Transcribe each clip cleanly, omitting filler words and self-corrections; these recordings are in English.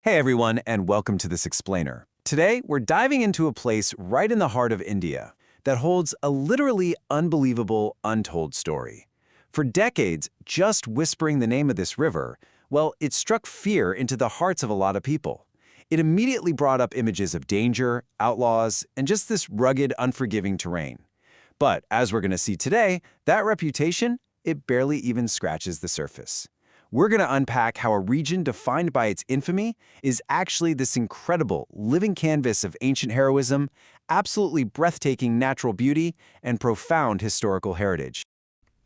Hey everyone, and welcome to this explainer. Today, we're diving into a place right in the heart of India that holds a literally unbelievable untold story. For decades, just whispering the name of this river, well, it struck fear into the hearts of a lot of people. It immediately brought up images of danger, outlaws, and just this rugged, unforgiving terrain. But as we're going to see today, that reputation, it barely even scratches the surface. We're going to unpack how a region defined by its infamy is actually this incredible, living canvas of ancient heroism, absolutely breathtaking natural beauty, and profound historical heritage.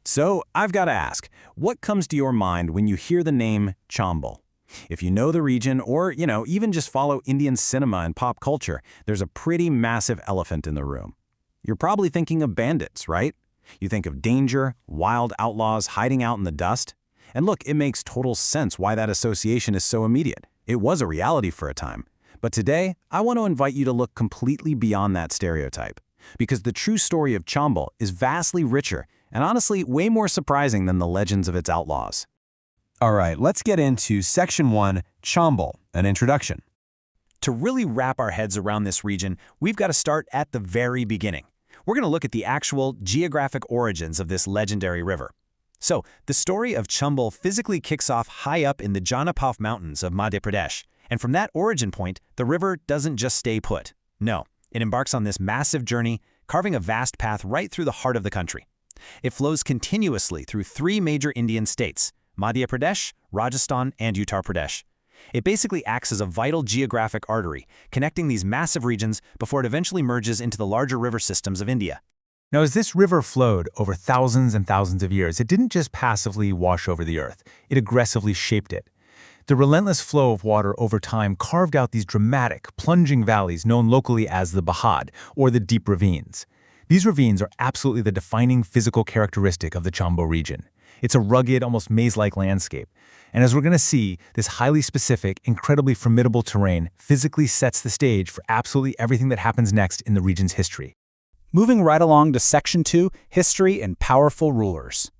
So, I've got to ask, what comes to your mind when you hear the name CHAMBAL? If you know the region or, even just follow Indian cinema and pop culture, there's a pretty massive elephant in the room. You're probably thinking of bandits, right? You think of danger, wild outlaws hiding out in the dust. And look, it makes total sense why that association is so immediate. It was a reality for a time. But today, I want to invite you to look completely beyond that stereotype. Because the true story of CHAMBAL is vastly richer and honestly way more surprising than the legends of its outlaws. All right, let's get into Section 1, CHAMBAL, an introduction. To really wrap our heads around this region, we've got to start at the very beginning. We're going to look at the actual geographic origins of this legendary river. So, the story of CHAMBAL physically kicks off high up in the Janapaf Mountains of Madhya Pradesh, and from that origin point, the river doesn't just stay put. No, it embarks on this massive journey, carving a vast path right through the heart of the country. It flows continuously through three major Indian states, Madhya Pradesh, Rajasthan, and Uttar Pradesh. It basically acts as a vital geographic artery, connecting these massive regions before it eventually merges into the larger river systems of India. Now, as this river flowed over thousands and thousands of years, it didn't just passively wash over the earth, it aggressively shaped it. The relentless flow of water over time carved out these dramatic, plunging valleys known locally as the Bahad, or the deep ravines. These ravines are absolutely the defining physical characteristic of the CHAMBAL region. It's a rugged, almost maze-like landscape. And as we're going to see, this highly specific, incredibly formidable terrain physically sets the stage for absolutely everything that happens next in the region's history. Moving right along to Section 2, History and Powerful Rulers.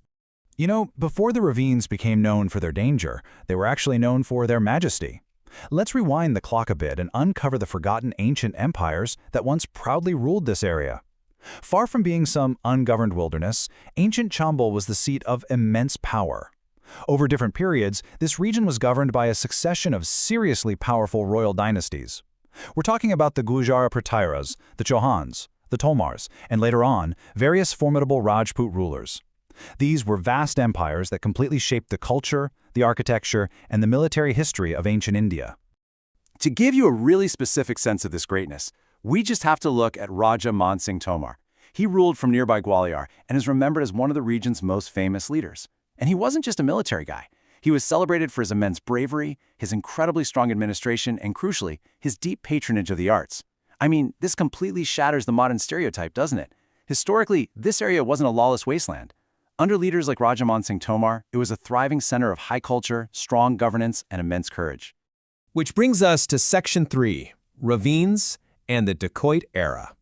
Before the ravines became known for their danger, they were actually known for their majesty. Let's rewind the clock a bit and uncover the forgotten ancient empires that once proudly ruled this area. Far from being some ungoverned wilderness, ancient CHAMBAL was the seat of immense power. Over different periods, this region was governed by a succession of seriously powerful royal dynasties. We're talking about the Gujara Pratiras, the Chauhans, the Tomars, and later on, various formidable Rajput rulers. These were vast empires that completely shaped the culture, the architecture, and the military history of ancient India. To give you a really specific sense of this greatness, we just have to look at Raja Man Singh Tomar. He ruled from nearby Gwalior and is remembered as one of the region's most famous leaders. And he wasn't just a military guy. He was celebrated for his immense bravery, his incredibly strong administration, and crucially, his deep patronage of the arts. I mean, this completely shatters the modern stereotype, doesn't it? Historically, this area wasn't a lawless wasteland. Under leaders like Raja Man Singh Tomar, it was a thriving center of high culture, strong governance, and immense courage. Which brings us to Section 3, Ravines and the Dacoit Era.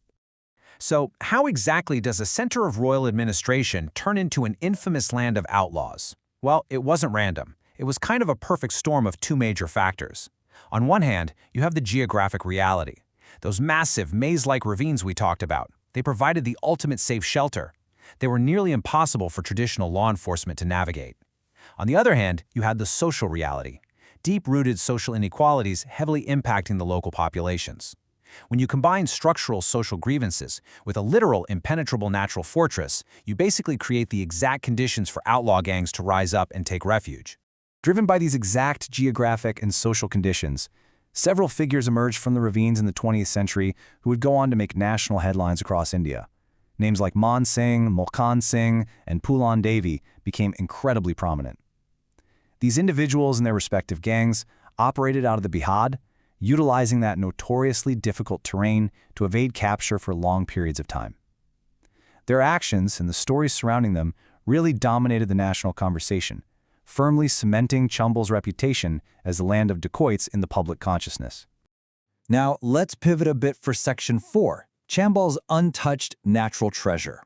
So, how exactly does a center of royal administration turn into an infamous land of outlaws? Well, it wasn't random. It was kind of a perfect storm of two major factors. On one hand, you have the geographic reality. Those massive, maze-like ravines we talked about, they provided the ultimate safe shelter. They were nearly impossible for traditional law enforcement to navigate. On the other hand, you had the social reality, deep-rooted social inequalities heavily impacting the local populations. When you combine structural social grievances with a literal impenetrable natural fortress, you basically create the exact conditions for outlaw gangs to rise up and take refuge. Driven by these exact geographic and social conditions, several figures emerged from the ravines in the 20th century who would go on to make national headlines across India. Names like Man Singh, Mulkan Singh, and Phulan Devi became incredibly prominent. These individuals and their respective gangs operated out of the Bihad, utilizing that notoriously difficult terrain to evade capture for long periods of time. Their actions and the stories surrounding them really dominated the national conversation, firmly cementing CHAMBAL's reputation as the land of dacoits in the public consciousness. Now, let's pivot a bit for Section 4, CHAMBAL's untouched natural treasure.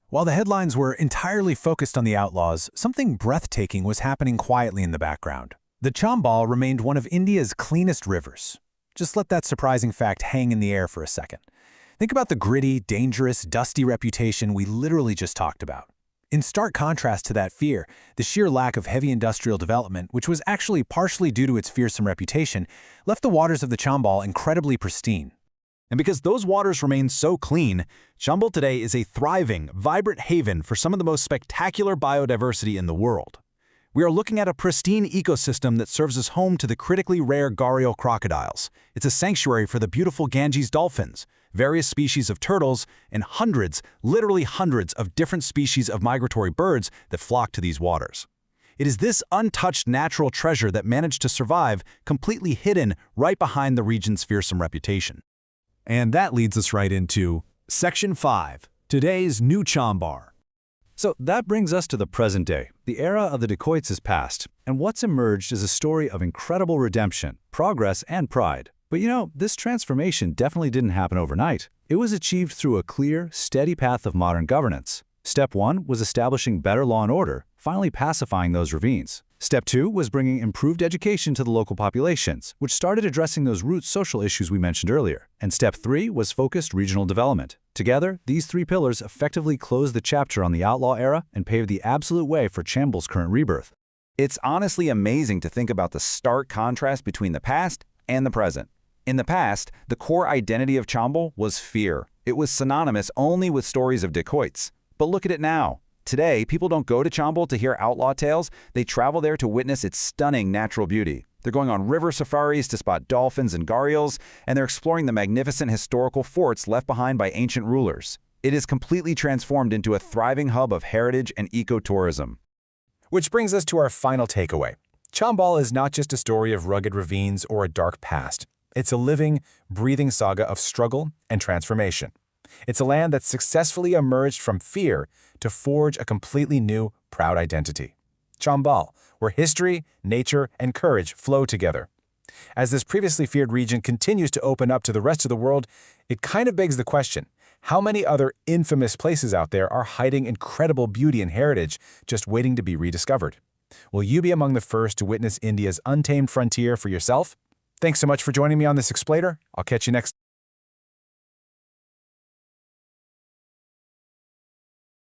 While the headlines were entirely focused on the outlaws, something breathtaking was happening quietly in the background. The CHAMBAL remained one of India's cleanest rivers. Just let that surprising fact hang in the air for a second. Think about the gritty, dangerous, dusty reputation we literally just talked about. In stark contrast to that fear, the sheer lack of heavy industrial development, which was actually partially due to its fearsome reputation, left the waters of the CHAMBAL incredibly pristine. And because those waters remain so clean, CHAMBAL today is a thriving, vibrant haven for some of the most spectacular biodiversity in the world. We are looking at a pristine ecosystem that serves as home to the critically rare gharial crocodiles. It's a sanctuary for the beautiful Ganges dolphins, various species of turtles, and hundreds, literally hundreds of different species of migratory birds that flock to these waters. It is this untouched natural treasure that managed to survive, completely hidden right behind the region's fearsome reputation. And that leads us right into Section 5, today's new CHAMBAL. So that brings us to the present day. The era of the dacoits is past, and what's emerged is a story of incredible redemption, progress, and pride. But this transformation definitely didn't happen overnight. It was achieved through a clear, steady path of modern governance. Step 1 was establishing better law and order, finally pacifying those ravines. Step 2 was bringing improved education to the local populations, which started addressing those root social issues we mentioned earlier. And Step 3 was focused regional development. Together, these three pillars effectively closed the chapter on the outlaw era and paved the absolute way for CHAMBAL's current rebirth. It's honestly amazing to think about the stark contrast between the past and the present. In the past, the core identity of CHAMBAL was fear. It was synonymous only with stories of dacoits. But look at it now. Today, people don't go to CHAMBAL to hear outlaw tales. They travel there to witness its stunning natural beauty. They're going on river safaris to spot dolphins and gharials, and they're exploring the magnificent historical forts left behind by ancient rulers. It is completely transformed into a thriving hub of heritage and ecotourism. Which brings us to our final takeaway. CHAMBAL is not just a story of rugged ravines or a dark past. It's a living, breathing saga of struggle and transformation. It's a land that successfully emerged from fear to forge a completely new, proud identity. CHAMBAL, where history, nature, and courage flow together. As this previously feared region continues to open up to the rest of the world, it kind of begs the question, how many other infamous places out there are hiding incredible beauty and heritage just waiting to be rediscovered? Will you be among the first to witness India's untamed frontier for yourself? Thanks so much for joining me on this Explainer. I'll catch you next time.